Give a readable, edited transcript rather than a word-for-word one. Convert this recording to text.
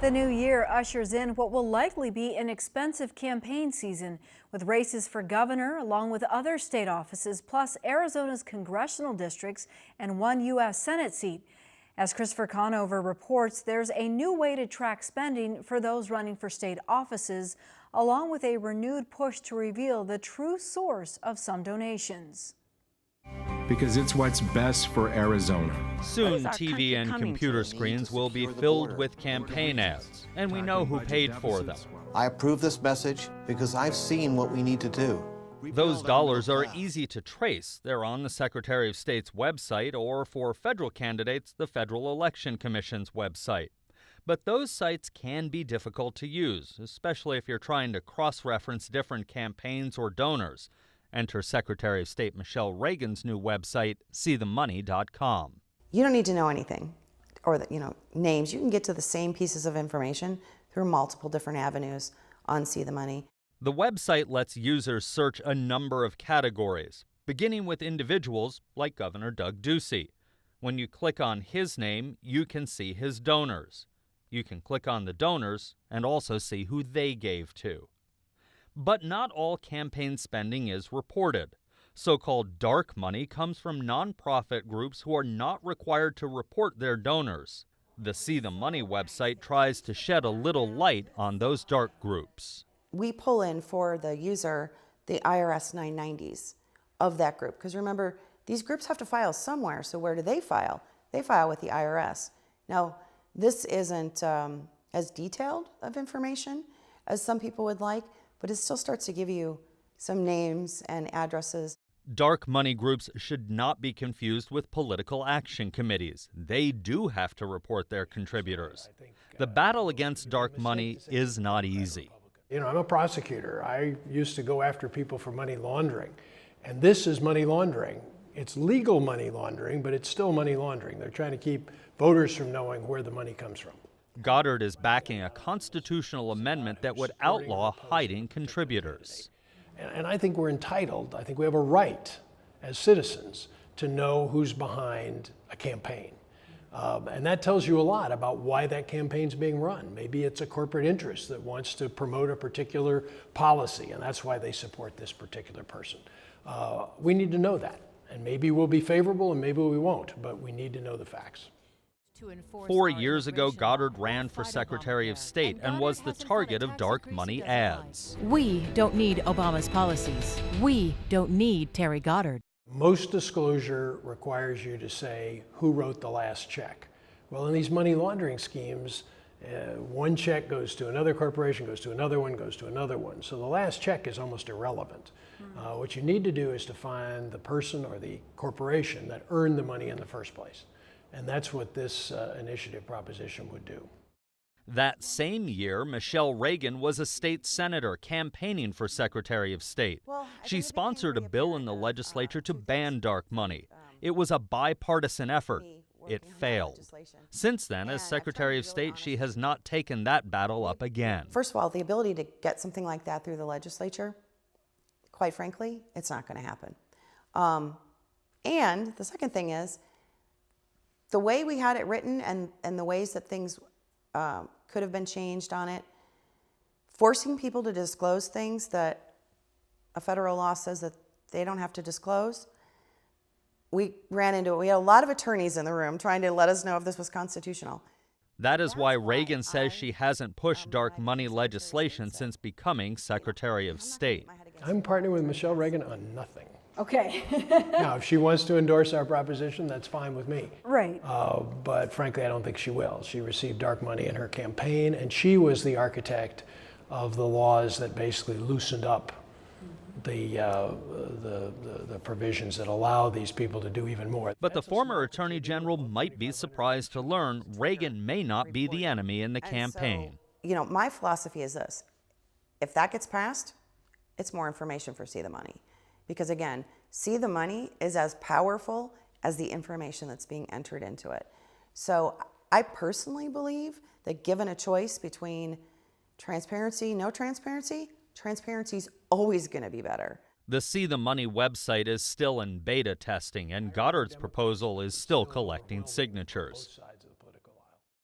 The new year ushers in what will likely be an expensive campaign season, with races for governor along with other state offices, plus Arizona's congressional districts and one U.S. Senate seat. As Christopher Conover reports, there's a new way to track spending for those running for state offices, along with a renewed push to reveal the true source of some donations. Because it's what's best for Arizona. Soon, TV and computer screens will be filled with campaign ads, and we know who paid for them. I approve this message because I've seen what we need to do. Those dollars are easy to trace. They're on the Secretary of State's website, or for federal candidates, the Federal Election Commission's website. But those sites can be difficult to use, especially if you're trying to cross-reference different campaigns or donors. Enter Secretary of State Michelle Reagan's new website, seethemoney.com. You don't need to know anything or names. You can get to the same pieces of information through multiple different avenues on See the Money. The website lets users search a number of categories, beginning with individuals like Governor Doug Ducey. When you click on his name, you can see his donors. You can click on the donors and also see who they gave to. But not all campaign spending is reported. So-called dark money comes from nonprofit groups who are not required to report their donors. The See the Money website tries to shed a little light on those dark groups. We pull in for the user the IRS 990s of that group. Because remember, these groups have to file somewhere. So where do they file? They file with the IRS. Now, this isn't as detailed of information as some people would like, but it still starts to give you some names and addresses. Dark money groups should not be confused with political action committees. They do have to report their contributors. The battle against dark money is not easy. You know, I'm a prosecutor. I used to go after people for money laundering. And this is money laundering. It's legal money laundering, but it's still money laundering. They're trying to keep voters from knowing where the money comes from. Goddard is backing a constitutional amendment that would outlaw hiding contributors. And I think we're entitled, I think we have a right as citizens to know who's behind a campaign. And that tells you a lot about why that campaign's being run. Maybe it's a corporate interest that wants to promote a particular policy, and that's why they support this particular person. We need to know that. And maybe we'll be favorable and maybe we won't, but we need to know the facts. 4 years ago, Goddard ran for Secretary of State and was the target of dark money ads. We don't need Obama's policies. We don't need Terry Goddard. Most disclosure requires you to say who wrote the last check. Well, in these money laundering schemes, one check goes to another corporation, goes to another one, goes to another one. So the last check is almost irrelevant. What you need to do is to find the person or the corporation that earned the money in the first place. And that's what this initiative proposition would do. That same year, Michelle Reagan was a state senator campaigning for Secretary of State. She sponsored a bill in the legislature to ban dark money. It was a bipartisan effort. It failed. Since then, as Secretary of State, she has not taken that battle up again. First of all, the ability to get something like that through the legislature, quite frankly, it's not going to happen. And the second thing is, the way we had it written and the ways that things could have been changed on it, forcing people to disclose things that a federal law says that they don't have to disclose, we ran into it. We had a lot of attorneys in the room trying to let us know if this was constitutional. That is why Reagan says she hasn't pushed dark money legislation since becoming Secretary of State. I'm partnering with Michelle Reagan on nothing. Okay. Now, if she wants to endorse our proposition, that's fine with me. Right. But frankly, I don't think she will. She received dark money in her campaign, and she was the architect of the laws that basically loosened up the provisions that allow these people to do even more. But the former Attorney General might be surprised to learn Reagan may not be the enemy in the campaign. So, you know, my philosophy is this. If that gets passed, it's more information for See the Money. Because again, See the Money is as powerful as the information that's being entered into it. So I personally believe that given a choice between transparency, no transparency, transparency is always going to be better. The See the Money website is still in beta testing, and Goddard's proposal is still collecting signatures.